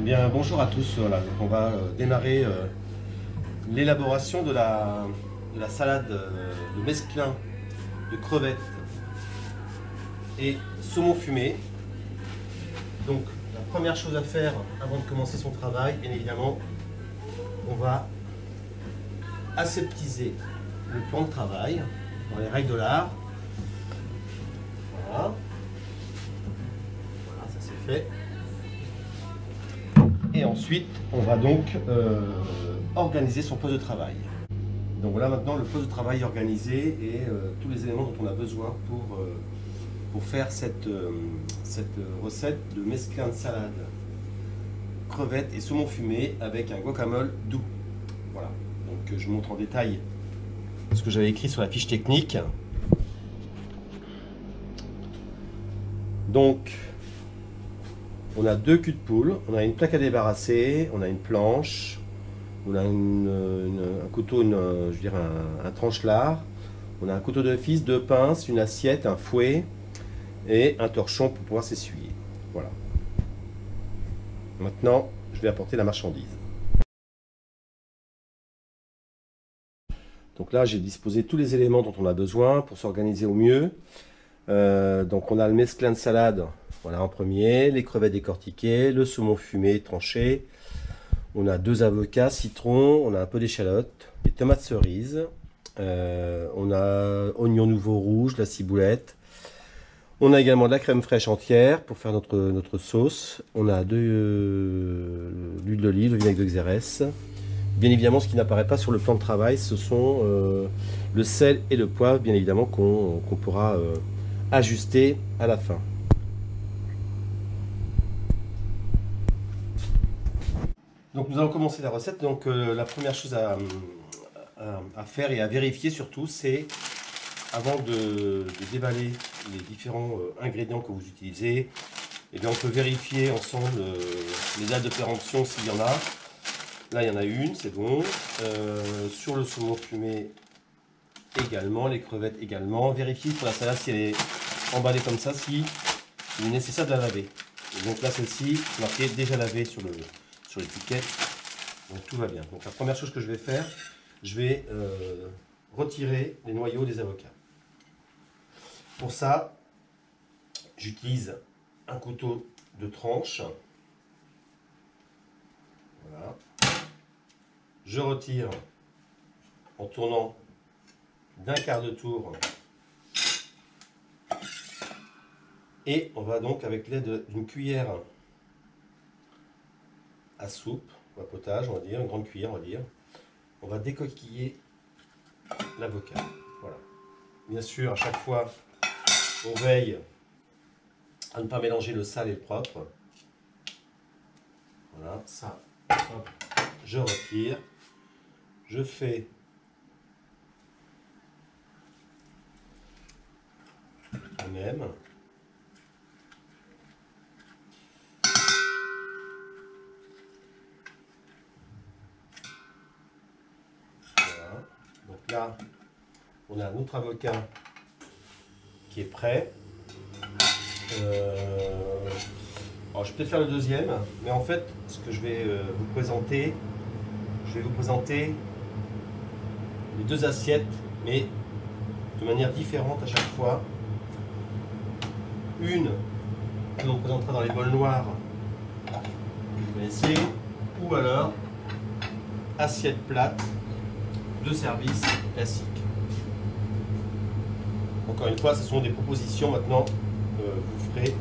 Bien, bonjour à tous. Voilà, donc on va démarrer l'élaboration de la salade de mesclun de crevettes et saumon fumé. Donc, la première chose à faire avant de commencer son travail, bien évidemment, on va aseptiser le plan de travail dans les règles de l'art. Voilà. Voilà, ça c'est fait. Et ensuite, on va donc organiser son poste de travail. Donc voilà maintenant le poste de travail organisé et tous les éléments dont on a besoin pour faire cette recette de mesclun de salade, crevettes et saumon fumé avec un guacamole doux. Voilà, donc je vous montre en détail ce que j'avais écrit sur la fiche technique. Donc, on a deux culs de poule, on a une plaque à débarrasser, on a une planche, on a un couteau, je veux dire un tranche-lard, on a un couteau d'office, deux pinces, une assiette, un fouet et un torchon pour pouvoir s'essuyer. Voilà. Maintenant, je vais apporter la marchandise. Donc là, j'ai disposé tous les éléments dont on a besoin pour s'organiser au mieux. Donc on a le mesclun de salade, voilà en premier, les crevettes décortiquées, le saumon fumé tranché, on a deux avocats, citron, on a un peu d'échalote, des tomates cerises, on a oignons nouveaux rouges, la ciboulette, on a également de la crème fraîche entière pour faire notre sauce, on a l'huile d'olive, le vinaigre de xérès. Bien évidemment, ce qui n'apparaît pas sur le plan de travail, ce sont le sel et le poivre, bien évidemment, qu'on pourra ajuster à la fin. Donc nous allons commencer la recette. Donc la première chose à faire et à vérifier surtout, c'est avant de déballer les différents ingrédients que vous utilisez, et bien on peut vérifier ensemble les dates de péremption s'il y en a. Là il y en a une, c'est bon. Sur le saumon fumé également, les crevettes également. Vérifiez pour la salade si elle est emballée comme ça, si il est nécessaire de la laver. Et donc là celle-ci, marquée déjà lavée sur l'étiquette. Donc tout va bien. Donc la première chose que je vais faire, je vais retirer les noyaux des avocats. Pour ça, j'utilise un couteau de tranche. Voilà. Je retire en tournant d'un quart de tour. Et on va donc, avec l'aide d'une cuillère à soupe, ou à potage, on va dire, une grande cuillère, on va dire, on va décoquiller l'avocat. Voilà. Bien sûr, à chaque fois, on veille à ne pas mélanger le sale et le propre. Voilà, ça, hop, je retire. Je fais la même. Voilà. Donc là, on a notre avocat qui est prêt. Alors je vais peut-être faire le deuxième, mais en fait, ce que je vais vous présenter, les deux assiettes, mais de manière différente à chaque fois. Une que l'on présentera dans les bols noirs, vous connaissez, ou alors assiette plate de service classique. Encore une fois, ce sont des propositions maintenant, vous faites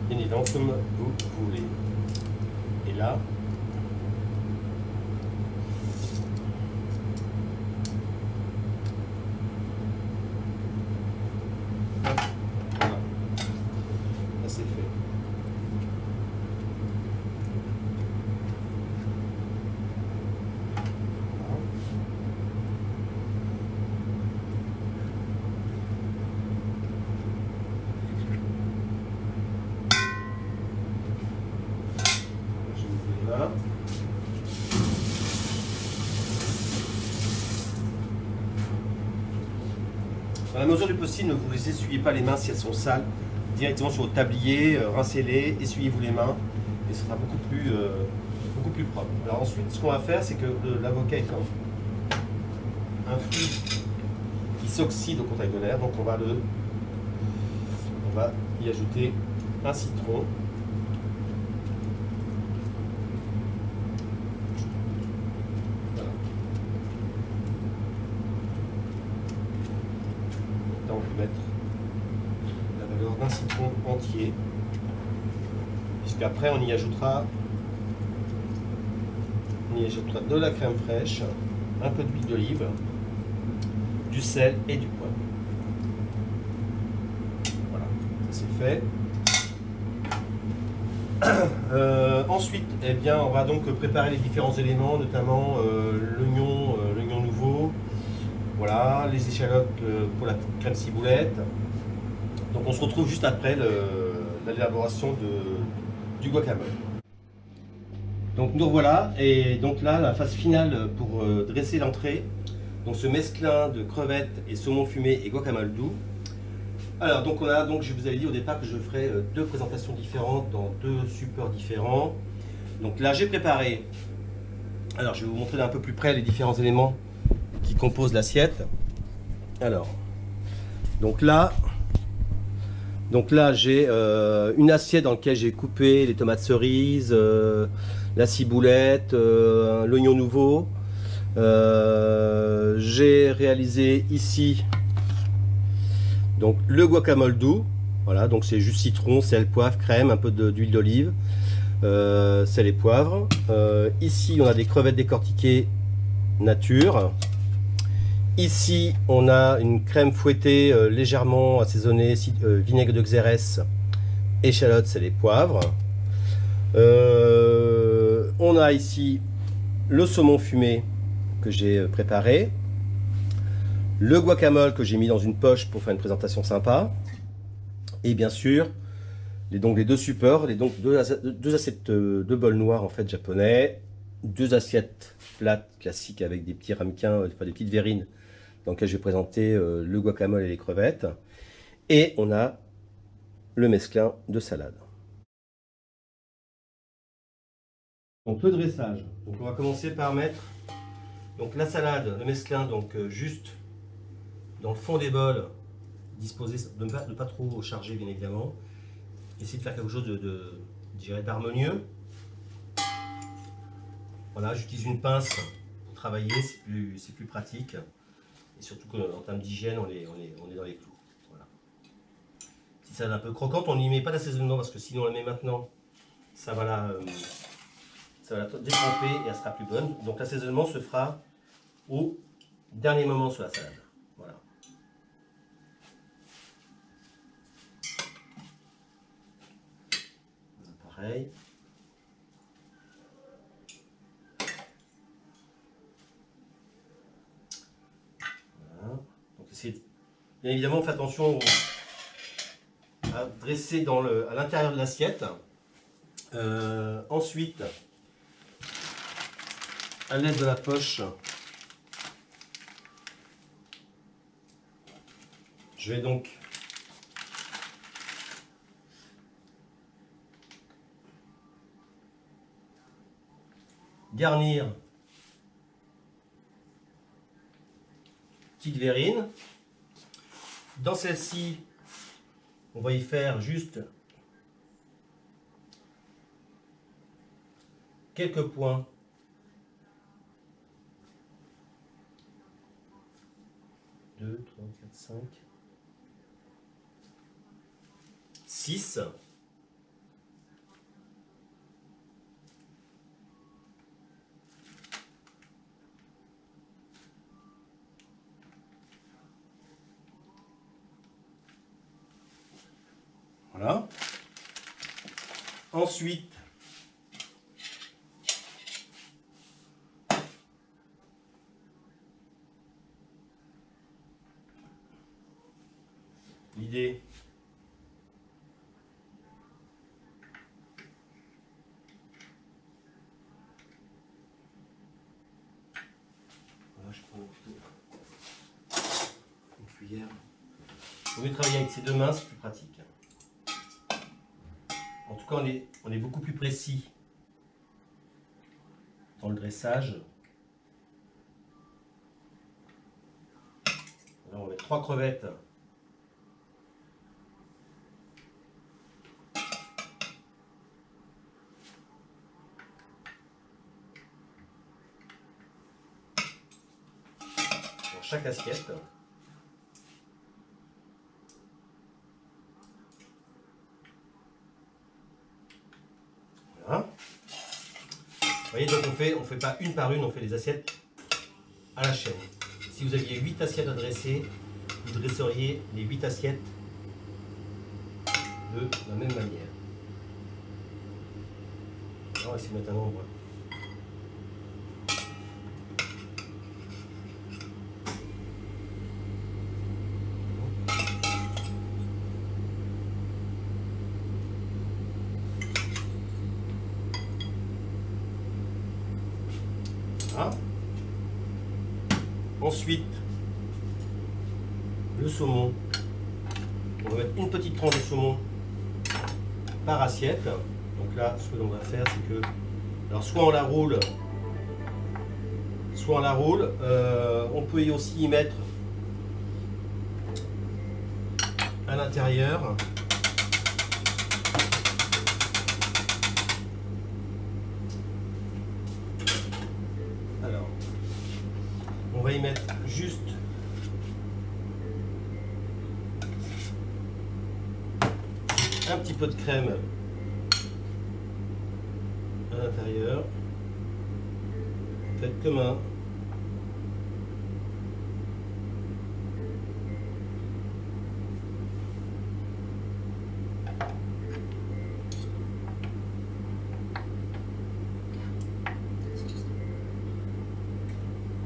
bien évidemment comme vous voulez. Et là, c'est fait. Je vais là. Dans la mesure du possible, ne vous essuyez pas les mains si elles sont sales. Directement sur votre tablier, rincez-les, essuyez-vous les mains et ce sera beaucoup plus propre. Alors ensuite, ce qu'on va faire, c'est que l'avocat étant un fruit qui s'oxyde au contact de l'air, donc on va y ajouter un citron. Voilà. Là, on peut mettre la valeur d'un citron entier, puisqu'après on y ajoutera de la crème fraîche, un peu d'huile d'olive, du sel et du poivre. Voilà, ça c'est fait. Ensuite, eh bien, on va donc préparer les différents éléments, notamment l'oignon nouveau, voilà, les échalotes pour la crème ciboulette. Donc on se retrouve juste après l'élaboration du guacamole. Donc nous revoilà, et donc là la phase finale pour dresser l'entrée. Donc ce mesclin de crevettes et saumon fumé et guacamole doux. Alors donc je vous avais dit au départ que je ferais deux présentations différentes dans deux supports différents. Donc là j'ai préparé, alors je vais vous montrer d'un peu plus près les différents éléments qui composent l'assiette. Alors, donc là j'ai une assiette dans laquelle j'ai coupé les tomates cerises, la ciboulette, l'oignon nouveau. J'ai réalisé ici donc le guacamole doux. Voilà, donc c'est juste citron, sel, poivre, crème, un peu d'huile d'olive, sel et poivre. Ici on a des crevettes décortiquées nature. Ici, on a une crème fouettée légèrement assaisonnée, vinaigre de xérès, échalotes, sel et poivre. On a ici le saumon fumé que j'ai préparé, le guacamole que j'ai mis dans une poche pour faire une présentation sympa, et bien sûr, les deux supports, deux assiettes de bol noir en fait japonais, deux assiettes plates classiques avec des petits ramequins, enfin des petites verrines, dans lequel je vais présenter le guacamole et les crevettes. Et on a le mesclin de salade. Donc le dressage. Donc on va commencer par mettre donc la salade, le mesclin, donc juste dans le fond des bols, disposé de ne pas trop charger bien évidemment. Essayer de faire quelque chose d'harmonieux. Voilà, j'utilise une pince pour travailler, c'est plus pratique. Et surtout qu'en termes d'hygiène, on est dans les clous. Voilà. Si salade un peu croquante, on n'y met pas d'assaisonnement parce que sinon on la met maintenant, ça va la détremper et elle sera plus bonne. Donc l'assaisonnement se fera au dernier moment sur la salade. Voilà. Pareil. Voilà. Donc bien évidemment, on fait attention à dresser à l'intérieur de l'assiette. Ensuite, à l'aide de la poche, je vais donc garnir petite verrine. Dans celle-ci, on va y faire juste quelques points deux, 3, 4, 5, 6. Voilà. Ensuite, l'idée, voilà, je prends une cuillère. Au lieu de travailler avec ses deux mains, c'est plus pratique. En tout cas, on est beaucoup plus précis dans le dressage. Là, on va mettre 3 crevettes. Dans chaque assiette. Voilà. Vous voyez, donc on fait pas une par une, on fait les assiettes à la chaîne. Si vous aviez 8 assiettes à dresser, vous dresseriez les 8 assiettes de la même manière. Alors, on va essayer de mettre un nombre. Voilà. Ensuite, le saumon. On va mettre une petite tranche de saumon par assiette. Donc là, ce que l'on va faire, c'est que, alors soit on la roule, on peut y aussi y mettre à l'intérieur alors on va y mettre juste un petit peu de crème à l'intérieur. Faites comme un.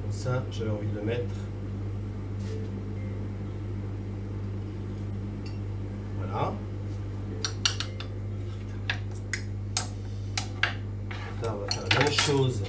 Comme ça, j'avais envie de le mettre. Voilà. Là, on va faire la même chose.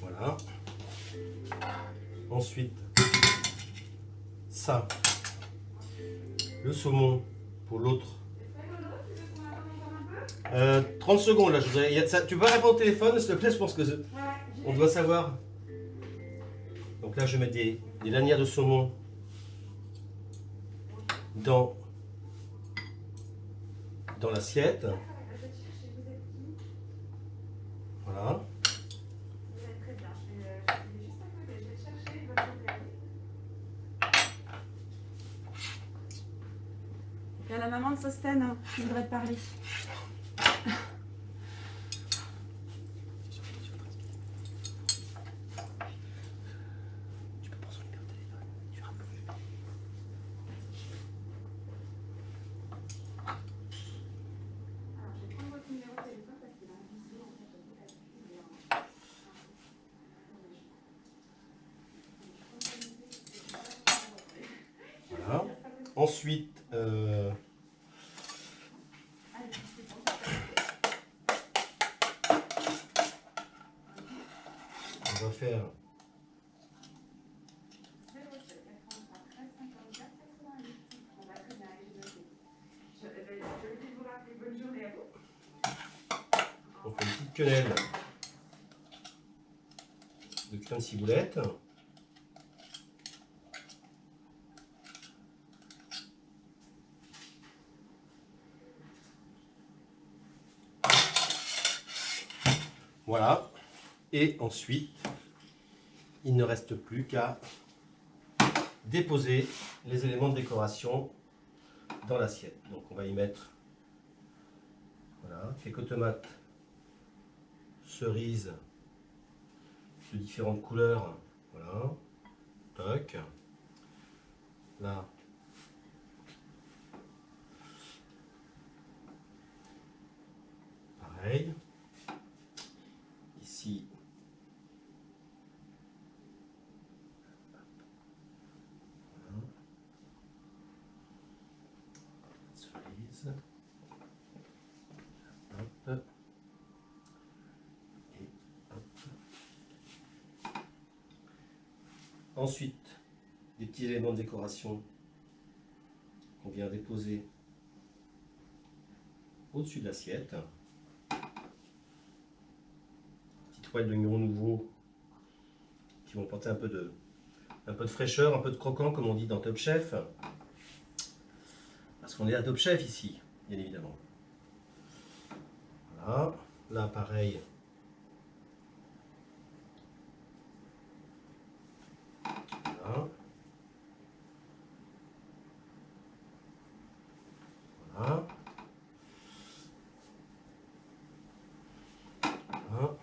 Voilà. Ensuite, ça, le saumon pour l'autre. 30 secondes là, je voudrais. Tu peux pas répondre au téléphone, s'il te plaît, je pense que on doit savoir. Donc là, je vais mettre des lanières de saumon dans l'assiette. Voilà. Il y a la maman de Sostène qui voudrait te parler. Tu peux prendre son numéro de téléphone, tu rapproches. Alors, je vais prendre votre numéro de téléphone parce qu'il a un visio en fait. Voilà. Ensuite, on va faire on fait une petite quenelle de crème ciboulette. Voilà. Et ensuite, il ne reste plus qu'à déposer les éléments de décoration dans l'assiette. Donc on va y mettre voilà, quelques tomates cerises de différentes couleurs. Voilà. Toc. Là. Pareil. Ici. Ensuite, des petits éléments de décoration qu'on vient déposer au-dessus de l'assiette. Petites poêles d'oignons nouveaux qui vont porter un peu de fraîcheur, un peu de croquant comme on dit dans Top Chef. Parce qu'on est à Top Chef ici, bien évidemment. Voilà, là pareil. Voilà. Voilà. Voilà.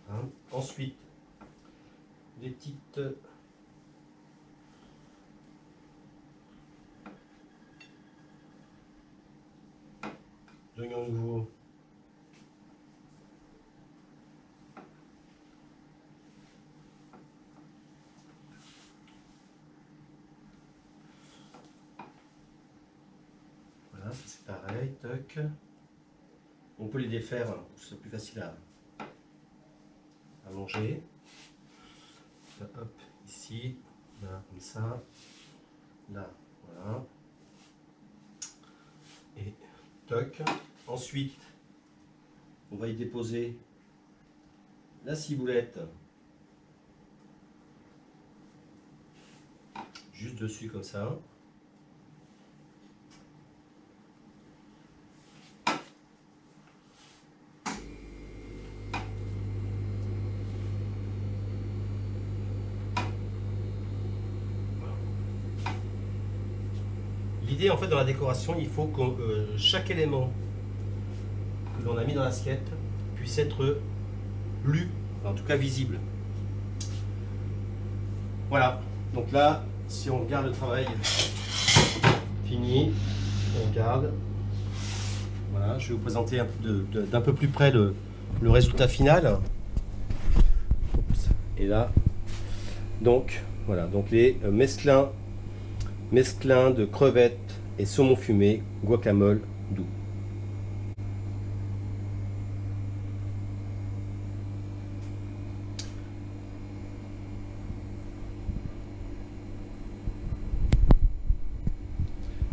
Voilà. Ensuite, des petites oignons nouveaux. Voilà, ça c'est pareil, toc. On peut les défaire, hein, pour que ce soit plus facile à manger. Là, hop, ici, là, comme ça, là, voilà. Et toc. Ensuite, on va y déposer la ciboulette juste dessus comme ça. L'idée en fait dans la décoration, il faut que chaque élément que l'on a mis dans l'assiette puisse être lu, en tout cas visible. Voilà, donc là, si on regarde le travail fini, on regarde. Voilà, je vais vous présenter d'un peu plus près le résultat final. Et là, donc voilà, donc les mesclins de crevettes et saumon fumé, guacamole doux.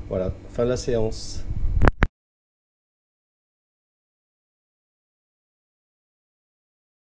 Voilà, fin de la séance.